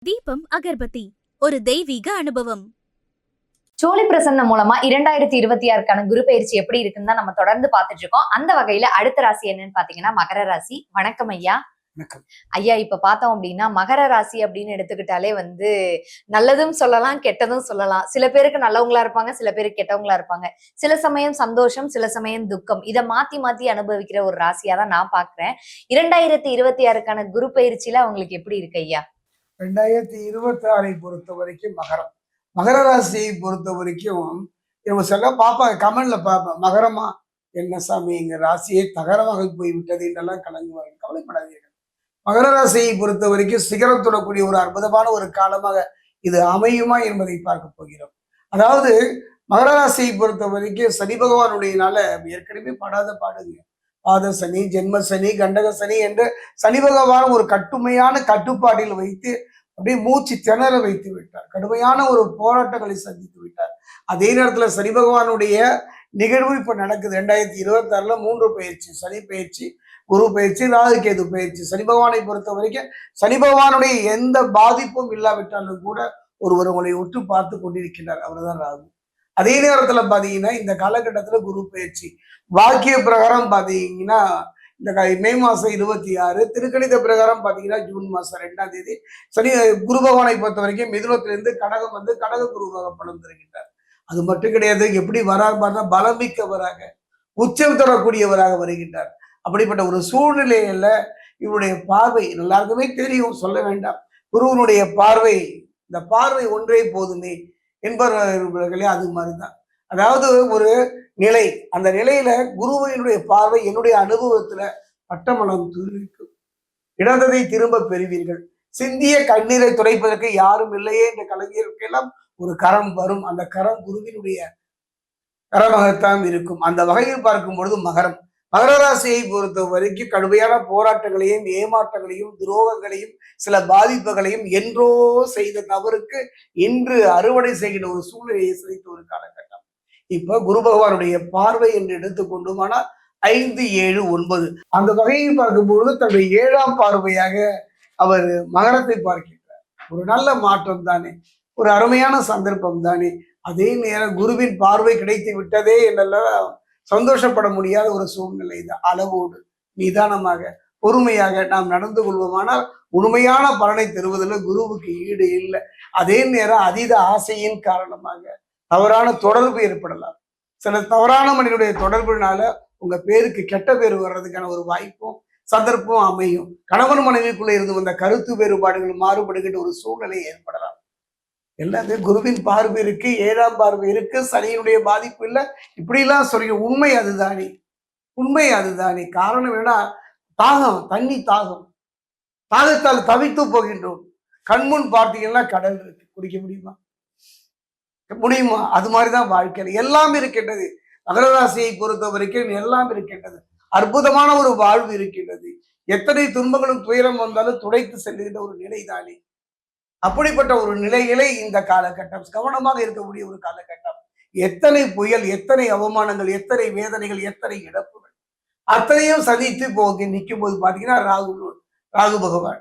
தீபம் அகர்பத்தி ஒரு தெய்வீக அனுபவம். சோழி பிரசன்னம் மூலமா 2026க்கான குரு பயிற்சி எப்படி இருக்குன்னு தான் நம்ம தொடர்ந்து பார்த்துட்டு இருக்கோம். அந்த வகையில அடுத்த ராசி என்னன்னு பாத்தீங்கன்னா மகர ராசி. வணக்கம் ஐயா. ஐயா, இப்ப பார்த்தோம் அப்படின்னா மகர ராசி அப்படின்னு எடுத்துக்கிட்டாலே நல்லதும் சொல்லலாம், கெட்டதும் சொல்லலாம். சில பேருக்கு நல்லவங்களா இருப்பாங்க, சில பேருக்கு கெட்டவங்களா இருப்பாங்க. சில சமயம் சந்தோஷம், சில சமயம் துக்கம். இதை மாத்தி மாத்தி அனுபவிக்கிற ஒரு ராசியா தான் நான் பாக்குறேன். 2026க்கான குரு பயிற்சியில அவங்களுக்கு எப்படி இருக்கு ஐயா? 2026 பொறுத்த வரைக்கும் மகர ராசியை பொறுத்த வரைக்கும் இவங்க சொல்ல பார்ப்பாங்க, கமெண்ட்ல பார்ப்பேன், மகரமா என்ன சாமி எங்க ராசியை தகரமாக போய் விட்டது என்றெல்லாம் கலங்குவாங்க. கவலைப்படாதீர்கள். மகர ராசியை பொறுத்த வரைக்கும் சிகரம் தொடக்கூடிய ஒரு அற்புதமான ஒரு காலமாக இது அமையுமா என்பதை பார்க்க போகிறோம். அதாவது மகர ராசியை பொறுத்த வரைக்கும் சனி பகவானுடையனால ஏற்கனவே படாத பாடுங்க. பாத சனி, ஜென்ம சனி, கண்டக சனி என்று சனி பகவான் ஒரு கட்டுமையான கட்டுப்பாட்டில் வைத்து அப்படியே மூச்சு திணற வைத்து விட்டார். கடுமையான ஒரு போராட்டங்களை சந்தித்து விட்டார். அதே நேரத்துல சனி பகவானுடைய நிகழ்வு இப்ப நடக்குது. 2026ல 3 பயிற்சி, சனி பயிற்சி, குரு பயிற்சி, ராகு கேது பயிற்சி. சனி பகவானை பொறுத்த வரைக்கும் சனி பகவானுடைய எந்த பாதிப்பும் இல்லாவிட்டாலும் கூட ஒருவர் உங்களை உற்று பார்த்து கொண்டிருக்கிறார். அவர்தான் ராகு. அதே நேரத்துல பாத்தீங்கன்னா இந்த காலகட்டத்துல குரு பயிற்சி வாக்கிய பிரகாரம் பாத்தீங்கன்னா இந்த மே மாசம் 26, திருக்கணித பிரகாரம் பாத்தீங்கன்னா ஜூன் மாசம் 2ஆம் தேதி சனி குரு பகவானை பொறுத்த வரைக்கும் மிதுனத்திலிருந்து கடகம் கடக குருவாக பலம் தருகின்றார். அது மட்டும் கிடையாது, எப்படி வராக பார்த்தா பலமிக்கவராக உச்சம் தரக்கூடியவராக வருகின்றார். அப்படிப்பட்ட ஒரு சூழ்நிலையில இவருடைய பார்வை எல்லாருக்குமே தெரியும், சொல்ல வேண்டாம். குருவனுடைய பார்வை, இந்த பார்வை ஒன்றே போதுமே என்பவர்களே, அது மாதிரிதான். அதாவது ஒரு நிலை, அந்த நிலையில குருவினுடைய பார்வை என்னுடைய அனுபவத்துல பட்டமளம் தூரிக்கும். இழந்ததை திரும்ப பெறுவீர்கள். சிந்திய கண்ணீரை துடைப்பதற்கு யாரும் இல்லையே என்ற கலைஞருக்கு எல்லாம் ஒரு கரம் வரும். அந்த கரம் குருவினுடைய கரமாகத்தான் இருக்கும். அந்த வகையில் பார்க்கும் பொழுது மகர ராசியை பொறுத்த வரைக்கும் கடுமையான போராட்டங்களையும், ஏமாற்றங்களையும், துரோகங்களையும், சில பாதிப்புகளையும் என்றோ செய்த தவறுக்கு இன்று அறுவடை செய்கிற ஒரு சூழ்நிலையை சந்தித்த ஒரு காலகட்டம். இப்ப குரு பகவானுடைய பார்வை என்று எடுத்துக்கொண்டுமானால் 5, 7, 9 அந்த வகையை பார்க்கும்பொழுது தன்னுடைய 7ஆம் பார்வையாக அவர் மகரத்தை பார்க்கின்றார். ஒரு நல்ல மாற்றம் தானே, ஒரு அருமையான சந்தர்ப்பம் தானே. அதே நேரம் குருவின் பார்வை கிடைத்து விட்டதே என்றெல்லாம் சந்தோஷப்பட முடியாத ஒரு சூழ்நிலை தான். அளவோடு நிதானமாக பொறுமையாக நாம் நடந்து கொள்வோமானால் உண்மையான பலனை தருவதில் குருவுக்கு ஈடு இல்லை. அதே நேரம் அதீத ஆசையின் காரணமாக தவறான தொடர்பு ஏற்படலாம். சில தவறான மனிதனுடைய தொடர்புனால உங்க பேருக்கு கெட்ட பேர் வர்றதுக்கான ஒரு வாய்ப்பும் சந்தர்ப்பம் அமையும். கணவன் மனைவிக்குள்ள இருந்து வந்த கருத்து வேறுபாடுகள் மாறுபடுகின்ற ஒரு சூழ்நிலை ஏற்படலாம். எல்லாத்தையும் குருவின் பார்வை இருக்கு, 7ஆம் பார்வை இருக்கு, சனியினுடைய பாதிப்பு இல்லை, இப்படிலாம் சொல்றீங்க. உண்மை அதுதானே, உண்மை அதுதானே. காரணம் வேணா தாகம், தண்ணி தாகம், தாகத்தால் தவித்து போகின்றோம். கண்முன் பார்த்தீங்கன்னா கடல் இருக்கு, குடிக்க முடியுமா? அது மாதிரிதான் வாழ்க்கையில் எல்லாம் இருக்கின்றது. மகர ராசியை பொறுத்த வரைக்கும் எல்லாம் இருக்கின்றது. அற்புதமான ஒரு வாழ்வு இருக்கின்றது. எத்தனை துன்பங்களும் துயரம் வந்தாலும் துடைத்து செல்லுகின்ற ஒரு நிலை தானே. அப்படிப்பட்ட ஒரு நிலையிலே இந்த காலகட்டம் கவனமாக இருக்கக்கூடிய ஒரு காலகட்டம். எத்தனை புயல், எத்தனை அவமானங்கள், எத்தனை வேதனைகள், எத்தனை இழப்புகள் அத்தனையும் சதித்து போக நிற்கும் போது பாத்தீங்கன்னா ராகு பகவான்,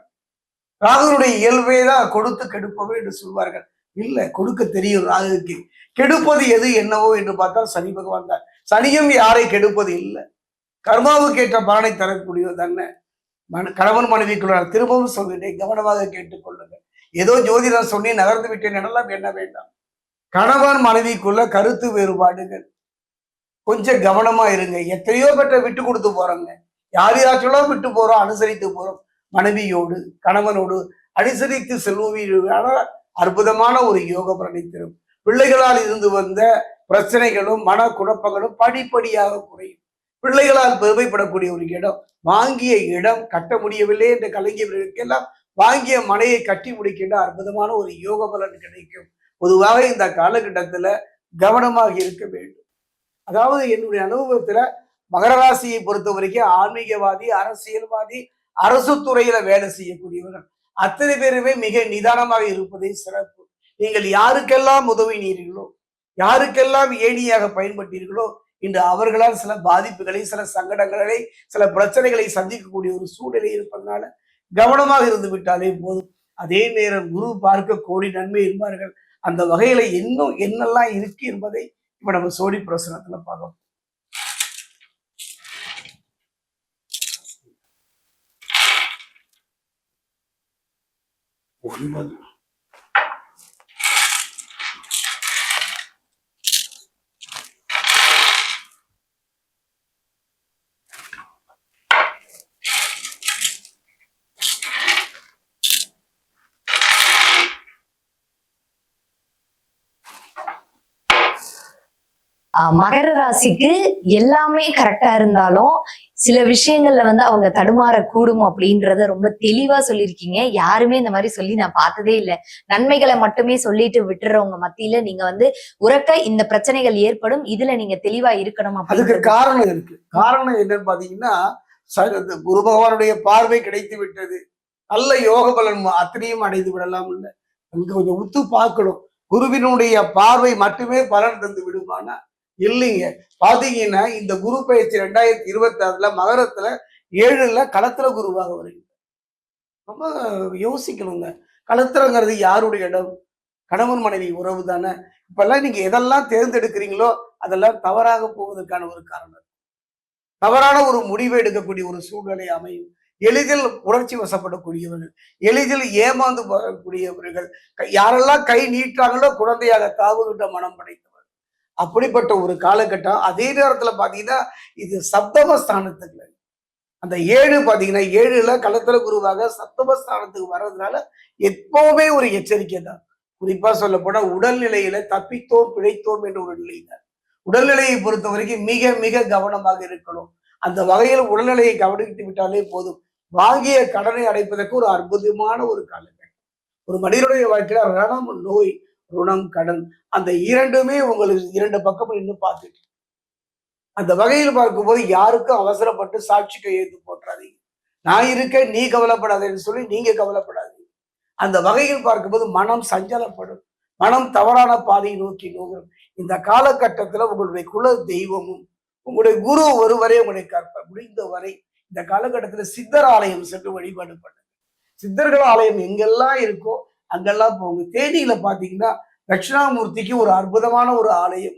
ராகுனுடைய இயல்பே தான் கொடுத்து கெடுப்பவர் என்று சொல்வார்கள். இல்ல, கொடுக்க தெரியும் ராகுக்கு. கெடுப்பது எது என்னவோ என்று பார்த்தால் சனி பகவான் தான். சனியும் யாரை கெடுப்பது இல்லை, கர்மாவுக்கு ஏற்ற பலனை தரக்கூடியது தானே. கணவன் மனைவிக்குள்ள திரும்பவும் சொல்கிறேன், கவனமாக கேட்டுக்கொள்ளுங்கள். ஏதோ ஜோதிடர் சொன்னி நகர்ந்து விட்டேன் எனலாம் என்ன வேண்டாம். கணவன் மனைவிக்குள்ள கருத்து வேறுபாடுகள் கொஞ்சம் கவனமா இருங்க. எத்தனையோ பெற்ற விட்டு கொடுத்து போறோங்க, யாரையாச்சும் விட்டு போறோம், அனுசரித்து போறோம். மனைவியோடு கணவனோடு அனுசரித்து செல்வீர்களான அற்புதமான ஒரு யோக பலனை தரும். பிள்ளைகளால் இருந்து வந்த பிரச்சனைகளும் மன குழப்பங்களும் படிப்படியாக குறையும். பிள்ளைகளால் பெருமைப்படக்கூடிய ஒரு இடம், வாங்கிய இடம் கட்ட முடியவில்லை என்ற கலைஞர்களுக்கெல்லாம் வாங்கிய மனையை கட்டி முடிக்கின்ற அற்புதமான ஒரு யோக பலன் கிடைக்கும். பொதுவாக இந்த காலகட்டத்துல கவனமாக இருக்க வேண்டும். அதாவது என்னுடைய அனுபவத்துல மகர ராசியை பொறுத்த வரைக்கும் ஆன்மீகவாதி, அரசியல்வாதி, அரசு துறையில வேலை செய்யக்கூடியவர்கள் அத்தனை பேருமே மிக நிதானமாக இருப்பதே சிறப்பு. நீங்கள் யாருக்கெல்லாம் உதவினீர்களோ, யாருக்கெல்லாம் ஏணியாக பயன்பட்டீர்களோ, இன்று அவர்களால் சில பாதிப்புகளை, சில சங்கடங்களை, சில பிரச்சனைகளை சந்திக்கக்கூடிய ஒரு சூழ்நிலை இருப்பதனால கவனமாக இருந்து விட்டாலே போதும். அதே நேரம் குரு பார்க்க கோடி நன்மை என்பார்கள். அந்த வகையில இன்னும் என்னெல்லாம் இருக்கு என்பதை இப்ப நம்ம சோழி பிரசனத்துல பார்க்கணும். 9. மகர ராசிக்கு எல்லாமே கரெக்டா இருந்தாலும் சில விஷயங்கள்ல அவங்க தடுமாறக்கூடும் அப்படின்றத ரொம்ப தெளிவா சொல்லியிருக்கீங்க. யாருமே இந்த மாதிரி சொல்லி நான் பார்த்ததே இல்லை. நன்மைகளை மட்டுமே சொல்லிட்டு விட்டுறவங்க மத்தியில நீங்க உறக்க இந்த பிரச்சனைகள் ஏற்படும், இதுல நீங்க தெளிவா இருக்கணும். அதுக்கு காரணம் இருக்கு. காரணம் என்னன்னு பாத்தீங்கன்னா, குரு பகவானுடைய பார்வை கிடைத்து விட்டது, நல்ல யோக பலன் அத்தனையும் அடைந்து விடலாம். இல்ல அங்க கொஞ்சம் உத்து பார்க்கணும். குருவினுடைய பார்வை மட்டுமே பலன் தந்து விடுமானா இல்லைங்க. பாத்தீங்கன்னா இந்த குரு பயிற்சி 2026 மகரத்துல 7ல களத்திர குருவாக வருகிறது. ரொம்ப யோசிக்கணுங்க. களத்திரங்கிறது யாருடைய இடம்? கணவன் மனைவி உறவு தானே. இப்பெல்லாம் நீங்க எதெல்லாம் தேர்ந்தெடுக்கிறீங்களோ அதெல்லாம் தவறாக போவதற்கான ஒரு காரணம். தவறான ஒரு முடிவை எடுக்கக்கூடிய ஒரு சூழ்நிலை அமையும். எளிதில் உணர்ச்சி வசப்படக்கூடியவர்கள், எளிதில் ஏமாந்து போகக்கூடியவர்கள், யாரெல்லாம் கை நீட்டாங்களோ குழந்தையாக தாவுகின்ற மனம் படைத்தவர். அப்படிப்பட்ட ஒரு காலகட்டம். அதே நேரத்துல பாத்தீங்கன்னா இது சப்தமஸ்தானத்துக்கு அந்த 7 பாத்தீங்கன்னா 7ல களத்திர குருவாக சப்தமஸ்தானத்துக்கு வர்றதுனால எப்பவுமே ஒரு எச்சரிக்கை தான். குறிப்பா சொல்ல போனா உடல்நிலையில தப்பித்தோம் பிழைத்தோம் என்ற ஒரு நிலை தான். உடல்நிலையை பொறுத்த வரைக்கும் மிக மிக கவனமாக இருக்கணும். அந்த வகையில் உடல்நிலையை கவனித்து விட்டாலே போதும். வாங்கிய கடனை அடைப்பதற்கு ஒரு அற்புதமான ஒரு காலகட்டம். ஒரு மனிதனுடைய வாழ்க்கையில ரணம் நோய், ருணம் கடன், அந்த இரண்டுமே உங்களுக்கு 2 பக்கம் இன்னும் பார்த்துட்டு அந்த வகையில் பார்க்கும்போது யாருக்கும் அவசரப்பட்டு சாட்சி கையெழுத்து போட்டுறாதீங்க. நான் இருக்க நீ கவலைப்படாதேன்னு சொல்லி நீங்க கவலைப்படாதீங்க. அந்த வகையில் பார்க்கும்போது மனம் சஞ்சலப்படும், மனம் தவறான பாதையை நோக்கி நோகும். இந்த காலகட்டத்துல உங்களுடைய குல தெய்வமும் உங்களுடைய குரு ஒருவரே உங்களை கற்பார். முடிந்த வரை இந்த காலகட்டத்துல சித்தர் ஆலயம் சென்று வழிபாடு பண்ணுங்க. சித்தர்கள் ஆலயம் எங்கெல்லாம் இருக்கோ அங்கெல்லாம் போங்க. தேனியில பாத்தீங்கன்னா தட்சிணாமூர்த்திக்கு ஒரு அற்புதமான ஒரு ஆலயம்,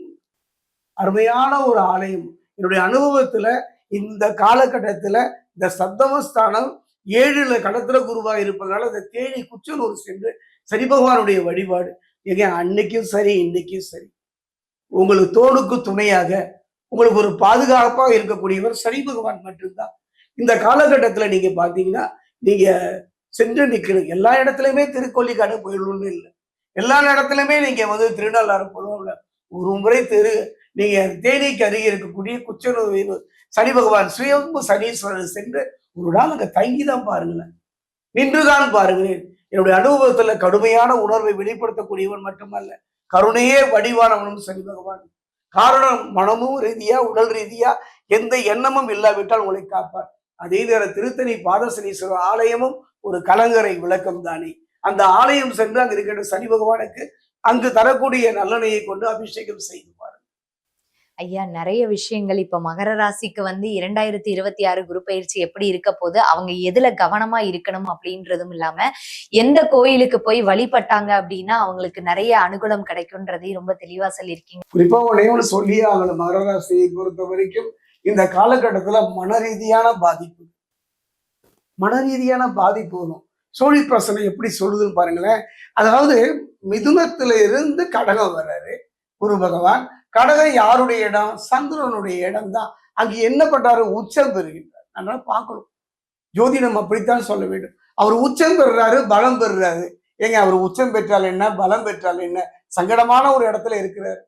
அருமையான ஒரு ஆலயம். என்னுடைய அனுபவத்துல இந்த காலகட்டத்துல இந்த சப்தமஸ்தானம் 7ல களத்திர குருவா இருப்பதனால இந்த தேனி குச்சனூர் சென்று சனி பகவானுடைய வழிபாடு ஏங்க அன்னைக்கும் சரி இன்னைக்கும் சரி உங்களுக்கு தோளுக்கு துணையாக உங்களுக்கு ஒரு பாதுகாப்பா இருக்கக்கூடியவர் சனி பகவான் மட்டும்தான். இந்த காலகட்டத்துல நீங்க பாத்தீங்கன்னா நீங்க சென்று நிக்கணும். எல்லா இடத்துலயுமே திருக்கொல்லிக்காடு போயிடணும்னு இல்லை. எல்லா இடத்துலயுமே நீங்க திருநள்ளாறு போடுவோம்ல, ஒரு முறை நீங்க தேனிக்கு அருகே இருக்கக்கூடிய குச்சனூர் சனி பகவான் சுயம்பு சனீஸ்வரர் சென்று ஒரு நாள் அங்க தங்கிதான் பாருங்களேன், நின்றுதான் பாருங்களேன். என்னுடைய அனுபவத்துல கடுமையான உணர்வை வெளிப்படுத்தக்கூடியவன் மட்டுமல்ல, கருணையே வடிவானவனும் சனி பகவான். காரணம் மனமும் ரீதியா உடல் ரீதியா எந்த எண்ணமும் இல்லாவிட்டால் உங்களை காப்பார். அதே நேரம் திருத்தணி பாதசனீஸ்வரர் ஆலயமும் ஒரு கலங்கரை விளக்கம் தானே. அந்த ஆலயம் சென்று அங்க இருக்கின்ற சனி பகவானுக்கு அங்கு தரக்கூடிய நல்லெண்ணெயை கொண்டு அபிஷேகம் செய்துவார். ஐயா, நிறைய விஷயங்கள் இப்ப மகர ராசிக்கு 2026 குரு பயிற்சி எப்படி இருக்க போது, அவங்க எதுல கவனமா இருக்கணும் அப்படின்றதும் இல்லாம எந்த கோயிலுக்கு போய் வழிபட்டாங்க அப்படின்னா அவங்களுக்கு நிறைய அனுகூலம் கிடைக்கும்ன்றதையும் ரொம்ப தெளிவா சொல்லியிருக்கீங்க. குறிப்பா ஒண்ணு சொல்லியே ஆகணும். மகர ராசியை பொறுத்த வரைக்கும் இந்த காலகட்டத்துல மன ரீதியான பாதிப்பு வரும். சோழி பிரசனை எப்படி சொல்லுதுன்னு பாருங்களேன். அதாவது மிதுனத்துல இருந்து கடகம் வர்றாரு குரு பகவான். கடகம் யாருடைய இடம்? சந்திரனுடைய இடம் தான். அங்க என்ன பண்றாரு? உச்சம் பெறுகின்றார். அதனால பார்க்கணும், ஜோதிடம் அப்படித்தான் சொல்ல வேண்டும். அவர் உச்சம் பெறுறாரு, பலம் பெறுறாரு. ஏங்க அவர் உச்சம் பெற்றால் என்ன, பலம் பெற்றால் என்ன? சங்கடமான ஒரு இடத்துல இருக்கிறார்.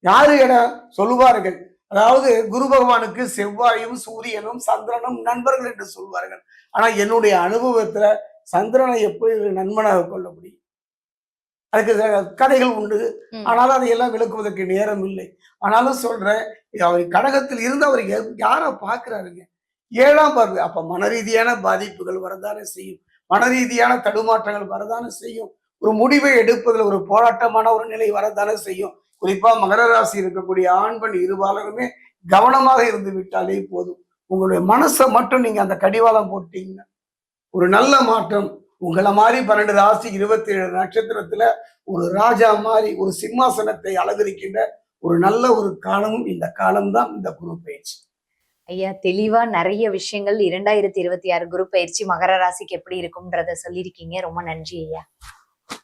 யாரு இடம் சொல்லுவார்கள். அதாவது குரு பகவானுக்கு செவ்வாயும் சூரியனும் சந்திரனும் நண்பர்கள் என்று சொல்வார்கள். ஆனா என்னுடைய அனுபவத்துல சந்திரனை எப்படி நண்பனாக கொள்ள முடியும்? அதுக்கு கதைகள் உண்டு. ஆனாலும் அதையெல்லாம் விளக்குவதற்கு நேரம் இல்லை. ஆனாலும் சொல்றேன், அவர் கடகத்தில் இருந்து அவர் யாரை பார்க்கிறாருங்க? 7ஆம் பார்வை. அப்ப மன ரீதியான பாதிப்புகள் வரதானே செய்யும், மன ரீதியான தடுமாற்றங்கள் வரதானே செய்யும். ஒரு முடிவை எடுப்பதில் ஒரு போராட்டமான ஒரு நிலை வரதானே செய்யும். குறிப்பா மகர ராசி இருக்கக்கூடிய ஆண் பெண் இருபாலருமே கவனமாக இருந்து விட்டாலே போதும். உங்களுடைய மனசை மட்டும் நீங்க அந்த கடிவாளம் போட்டீங்கன்னா ஒரு நல்ல மாற்றம், உங்களை மாதிரி 12 ராசி 27 நட்சத்திரத்துல ஒரு ராஜா மாதிரி ஒரு சிம்மாசனத்தை அலங்கரிக்கின்ற ஒரு நல்ல ஒரு காலமும் இந்த காலம்தான் இந்த குரு பயிற்சி. ஐயா தெளிவா நிறைய விஷயங்கள் 2026 குரு பயிற்சி மகர ராசிக்கு எப்படி இருக்கும்ன்றத சொல்லியிருக்கீங்க. ரொம்ப நன்றி ஐயா.